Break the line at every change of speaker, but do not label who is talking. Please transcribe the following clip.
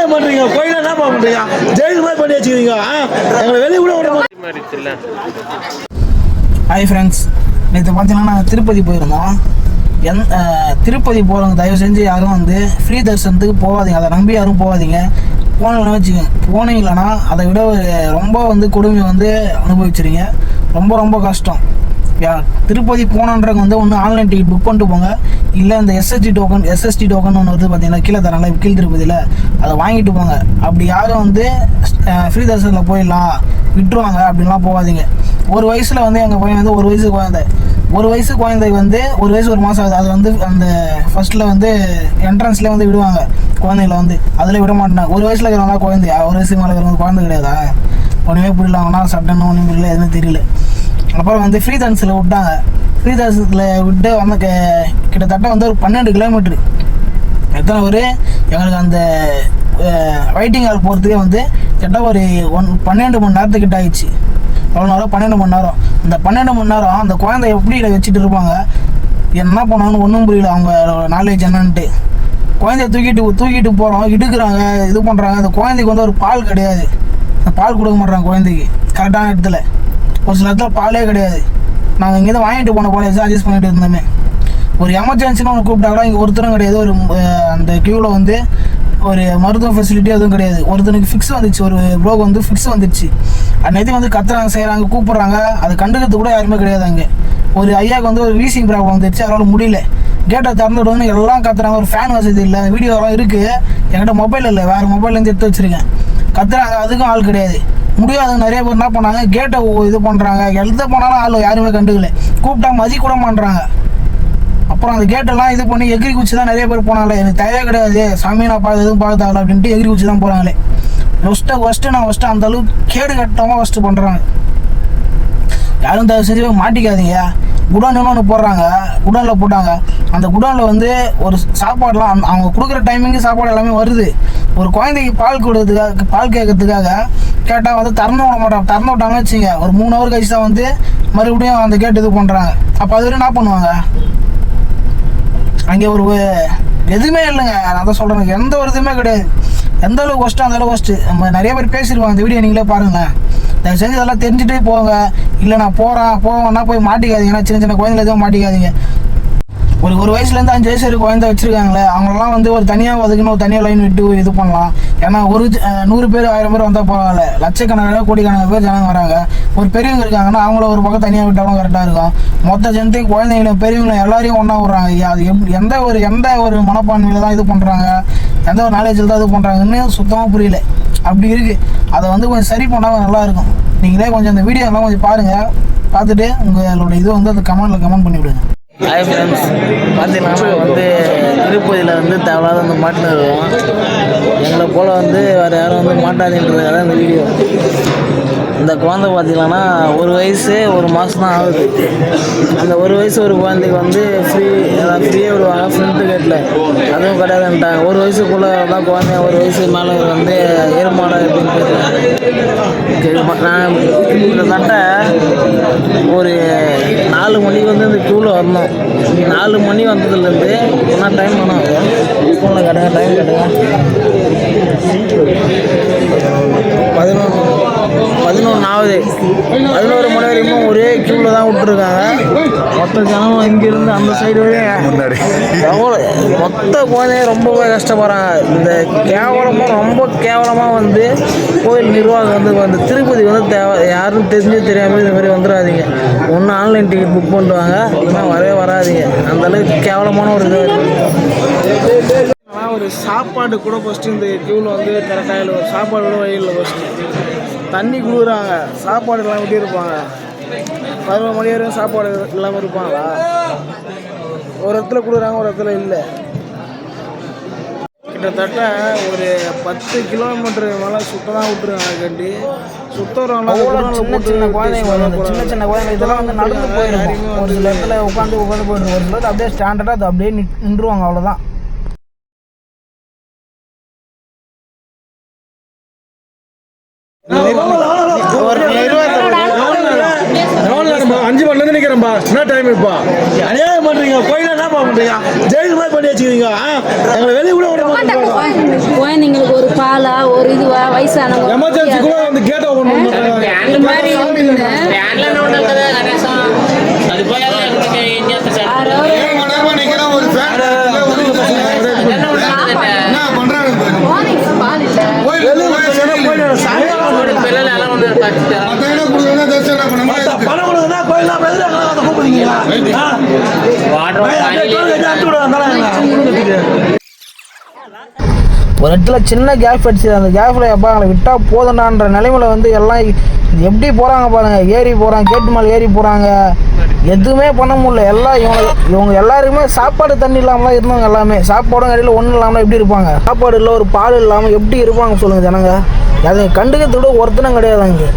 அநியாயம் பண்றீங்க. கோயில என்ன பண்றீங்க? ஜெயில் மாதிரி பண்ணி வச்சுக்கிறீங்க. எங்களை வெளியே கூட விட மாட்டேன்.
ஹாய் ஃப்ரெண்ட்ஸ், நேற்று பார்த்தீங்கன்னா நாங்கள் திருப்பதி போயிருந்தோம். திருப்பதி போகிறவங்க தயவு செஞ்சு யாரும் வந்து ஃப்ரீ தரிசனத்துக்கு போகாதீங்க. அதை நம்பி யாரும் போகாதீங்க. போனீங்கன்னா வச்சுக்கோங்க, போனீங்களன்னா அதை விட ரொம்ப வந்து கொடுமையை வந்து அனுபவிச்சிருங்க. ரொம்ப ரொம்ப கஷ்டம். திருப்பதி போனன்றவங்க வந்து ஒன்று ஆன்லைன் டிக்கெட் புக் பண்ணிட்டு போங்க, இல்லை இந்த எஸ்எஸ்டி டோக்கன் ஒன்று வருது பார்த்தீங்கன்னா கீழே தராங்களா கீழ் திருப்பதியில், அதை வாங்கிட்டு போங்க. அப்படி யாரும் வந்து ஃப்ரீ தரிசனத்தில் போயிடலாம் விட்டுருவாங்க அப்படின்லாம் போகாதீங்க. ஒரு வயசில் வந்து எங்கள் பையன் வந்து ஒரு வயசு குழந்தைக்கு வந்து ஒரு வயசு 1 மாதம் ஆகுது. அது வந்து அந்த ஃபர்ஸ்ட்டில் வந்து என்ட்ரன்ஸ்லேயே வந்து விடுவாங்க குழந்தைகளை வந்து, அதில் விட மாட்டேன். ஒரு வயசில் இருக்கிறவங்களா குழந்தை, ஒரு வயசுக்கு மேலே இருக்கிறவங்க குழந்தை கிடையாதா? ஒன்றுமே புரியலாங்கன்னா சட்டன்னு ஒன்றும் புரியல, எதுவும் தெரியல. அப்புறம் வந்து ஃப்ரீ தரிசனத்தில் விட்டாங்க. ஃப்ரீ தரிசனத்தில் விட்டு வந்து கிட்டத்தட்ட வந்து ஒரு 12 கிலோமீட்ரு எத்தனை ஒரு எங்களுக்கு அந்த வெயிட்டிங் ஹால் போகிறதுக்கே வந்து கிட்ட ஒரு 12 மணி நேரத்துக்கிட்ட ஆயிடுச்சு. எவ்வளோ நேரம்? 12 மணி நேரம். அந்த 12 மணி நேரம் அந்த குழந்தை எப்படி வச்சுட்டு இருப்பாங்க, என்ன பண்ணான்னு ஒன்றும் புரியல. அவங்க நாலேஜ் என்னன்ட்டு குழந்தைய தூக்கிட்டு போகிறோம், இடுக்குறாங்க, இது பண்ணுறாங்க. அந்த குழந்தைக்கு வந்து ஒரு பால் கிடையாது. அந்த பால் கொடுக்க மாட்றாங்க குழந்தைக்கு கரெக்டான இடத்துல. ஒரு சில இடத்துல பாலே கிடையாது. நாங்கள் இங்கேருந்து வாங்கிட்டு போன போல அட்ஜஸ்ட் பண்ணிட்டு இருந்தோமே. ஒரு எமர்ஜென்சின்னு ஒன்று கூப்பிட்டாங்களா, இங்கே ஒருத்தரும் கிடையாது. ஒரு அந்த க்யூவில் வந்து ஒரு மருத்துவ ஃபெசிலிட்டி எதுவும் கிடையாது. ஒருத்தனுக்கு ஃபிக்ஸ் வந்துச்சு, ஒரு ப்ரோக்கு வந்து ஃபிக்ஸ் வந்துடுச்சு. அன்னைக்கு வந்து கத்துறாங்க, செய்கிறாங்க, கூப்பிட்றாங்க, அதை கண்டுக்கிறது கூட யாருமே கிடையாது. அங்கே ஒரு ஐயாவுக்கு வந்து ஒரு வீசிங் ப்ராப்ளம் வந்துடுச்சு, அவரால் முடியல. கேட்டை திறந்துவிடுவோன்னு எல்லாம் கத்துறாங்க. ஒரு ஃபேன் வசதி இல்லை, வீடியோலாம் இருக்குது என்கிட்ட, மொபைல் இல்லை, வேறு மொபைல்லேருந்து எடுத்து வச்சுருக்கேன். கத்துறாங்க, அதுக்கும் ஆள் கிடையாது. முடியாது. நிறைய பேர் என்ன பண்ணாங்க, கேட்டை இது பண்ணுறாங்க. எழுத போனாலும் ஆள் யாருமே கண்டுக்கல, கூப்பிட்டா மதி கூட பண்ணுறாங்க. அப்புறம் அந்த கேட்டெல்லாம் இது பண்ணி எகிரி குச்சி தான் நிறைய பேர் போனாங்களே. எனக்கு தேவையே கிடையாது சாமி, நான் எதுவும் பார்த்தாங்களா அப்படின்ட்டு எகிரி குச்சி தான் போகிறாங்களே. ஃபஸ்ட்டு அந்த அளவுக்கு கேடு கட்டமாக ஃபஸ்ட்டு பண்ணுறாங்க. யாரும் தயவு செஞ்சு மாட்டிக்காதீங்க. குடோன்னு ஒன்று போடுறாங்க, குடோனில் போட்டாங்க. அந்த குடோனில் வந்து ஒரு சாப்பாடுலாம் அவங்க கொடுக்குற டைமிங்கு சாப்பாடு எல்லாமே வருது. ஒரு குழந்தைக்கு பால் கேட்கறதுக்காக கேட்டால் வந்து திறந்து விட மாட்டாங்க. திறந்து விட்டாங்கன்னு வச்சுங்க, ஒரு 3 ஹவர் கழிச்சு தான் வந்து மறுபடியும் அந்த கேட்டு இது பண்ணுறாங்க. அப்போ அது வரையும் என்ன பண்ணுவாங்க? அங்கே ஒரு எதுவுமே இல்லைங்க. நான் தான் சொல்கிறேன், எந்த ஒரு இதுவுமே கிடையாது. எந்த அளவுக்கு கஷ்டம் அந்த அளவுக்கு கஷ்டம். நம்ம நிறைய பேர் பேசிடுவாங்க, இந்த வீடியோ நீங்களே பாருங்களேன். தயவு செஞ்சு இதெல்லாம் தெரிஞ்சுட்டே போங்க. இல்லை நான் போவேன்னா போய் மாட்டிக்காதீங்கன்னா, சின்ன குழந்தைல எதுவும் மாட்டிக்காதீங்க. ஒரு வயசுலேருந்து 5 வயசு குழந்தை வச்சுருக்காங்களே, அவங்களெல்லாம் வந்து ஒரு தனியாக ஒதுக்குன்னு ஒரு தனியாக லைன் விட்டு இது பண்ணலாம். ஏன்னா ஒரு 100 பேர் 1000 பேர் வந்தால் பரவாயில்ல, லட்சக்கணக்கான கோடிக்கணக்கான பேர் ஜனங்க வராங்க. ஒரு பெரியவங்க இருக்காங்கன்னா அவங்கள ஒரு பக்கம் தனியாக விட்டாலும் கரெக்டாக இருக்கும். மொத்த ஜனத்தையும் குழந்தைங்களையும் பெரியவங்களும் எல்லாரையும் ஒன்றா விட்றாங்க. அது எந்த ஒரு மனப்பான்மையில் தான் இது பண்ணுறாங்க, எந்த ஒரு நாலேஜில் தான் இது பண்ணுறாங்கன்னு சுத்தமாக புரியல. அப்படி இருக்குது. அதை வந்து கொஞ்சம் சரி பண்ணால் நல்லாயிருக்கும். நீங்களே கொஞ்சம் அந்த வீடியோலாம் கொஞ்சம் பாருங்கள். பார்த்துட்டு உங்களோட இது வந்து அந்த கமெண்ட் பண்ணி விடுங்க.
ஹாய் ஃப்ரெண்ட்ஸ், பார்த்தீங்கன்னா வந்து திருப்பதியில் வந்து தேவையில்லாத வந்து மாட்டின்னு இருக்கோம். எங்களை போல் வந்து வேறு யாரும் வந்து மாட்டாதுன்றதுக்காக இந்த வீடியோ. இந்த குழந்தை பார்த்திங்கன்னா 1 வயசு 1 மாதம் தான் ஆகுது. அந்த 1 வயசு ஒரு குழந்தைக்கு வந்து ஃப்ரீயாக விடுவாங்க ஃப்ரண்ட் கேட்டில், அதுவும் கிடையாதுன்ட்டாங்க. 1 வயசுக்குள்ளே தான் குழந்தை, 1 வயசு மேலே வந்து ஏறுமாடா எப்படின்னு போயிட்டு நான் கிட்டத்தட்ட ஒரு 4 மணிக்கு வந்து இந்த க்யூவில் வரணும். 4 மணி வந்ததுலேருந்து என்ன டைம் வேணும் ஃபோனில் கேட்டுங்க, டைம் கேட்டுங்க. 11 ஆகுது. 11 மணி வரைக்கும் ஒரே க்யூவில் தான் விட்டுருக்காங்க. மொத்த ஜனம் இங்கேருந்து அந்த சைடு முன்னாடி எவ்வளோ மொத்த குழந்தைங்க ரொம்பவே கஷ்டப்படுறாங்க. இந்த ரொம்ப கேவலமாக வந்து கோயில் நிர்வாகம் வந்து திருப்பதி வந்து யாரும் தெரியாமல் இந்த மாதிரி வந்துடாதீங்க. ஒன்று ஆன்லைன் டிக்கெட் புக் பண்ணுவாங்க, இல்லைன்னா வரவே வராதிங்க. அந்தளவுக்கு கேவலமான ஒரு இது இருக்குது. ஒரு சாப்பாடு கூட ஃபஸ்ட்டு இந்த க்யூவில் வந்து கரெக்டாக இல்லை. ஒரு சாப்பாடு கூட வழியில் ஃபஸ்ட்டு தண்ணி கொடுக்குறாங்க, சாப்பாடு எல்லாம் விட்டு இருப்பாங்க. 11 மணி வரைக்கும் சாப்பாடு இல்லாமல் இருப்பாங்களா? ஒரு இடத்துல கொடுக்குறாங்க, ஒரு இடத்துல இல்லை. கிட்டத்தட்ட ஒரு 10 கிலோமீட்டர் மேலே சுத்தமாக விட்டுருக்காங்க. கட்டி சுத்தவரவங்களாம் சின்ன குழந்தைங்க இதெல்லாம் வந்து நடந்து போயிடும். ஒரு சில இடத்துல உட்காந்து போயிடும். ஒரு சிலர் அப்படியே ஸ்டாண்டர்டாக அது அப்படியே நின்றுவாங்க, அவ்வளோதான்.
அஞ்சு மணிலேருந்து நிற்கிறேன்பா. என்ன டைம் இப்போ? அநியாயம் பண்றீங்க? கோயில என்ன பண்றீங்க? ஜெயில் மாதிரி பண்ணி வச்சுக்கிறீங்க. எங்களை வெளியே கூட விட மாட்டீங்க.
குழந்தைங்களுக்கு ஒரு பாலா ஒரு இதுவா வயசானவங்க
எமர்ஜென்சி கூட வந்து கேட் ஓபன் பண்ணுறாங்க.
இந்த மாதிரி
பணம் கொடுக்குன்னா கோயிலாம் கூப்பிடுறீங்களா?
ஒரு இடத்துல சின்ன கேப் அடிச்சு அந்த கேப்பில் எப்போ அவங்களை விட்டால் போதுண்டான்ற நிலைமையில் வந்து எல்லாம் எப்படி போகிறாங்க பாருங்கள். ஏறி போகிறாங்க, கேட்டு மேலே ஏறி போகிறாங்க, எதுவுமே பண்ண முடியல. எல்லாம் இவங்க எல்லாருக்குமே சாப்பாடு தண்ணி இல்லாமல் இருந்தவங்க எல்லாமே சாப்பாடும் கடையில் ஒன்றும் இல்லாமல் எப்படி இருப்பாங்க? சாப்பாடு இல்லை, ஒரு பால் இல்லாமல் எப்படி இருப்பாங்க சொல்லுங்கள் ஜனங்க? அதை கண்டுக்கிறத விட ஒருத்தனும் கிடையாது அங்கே.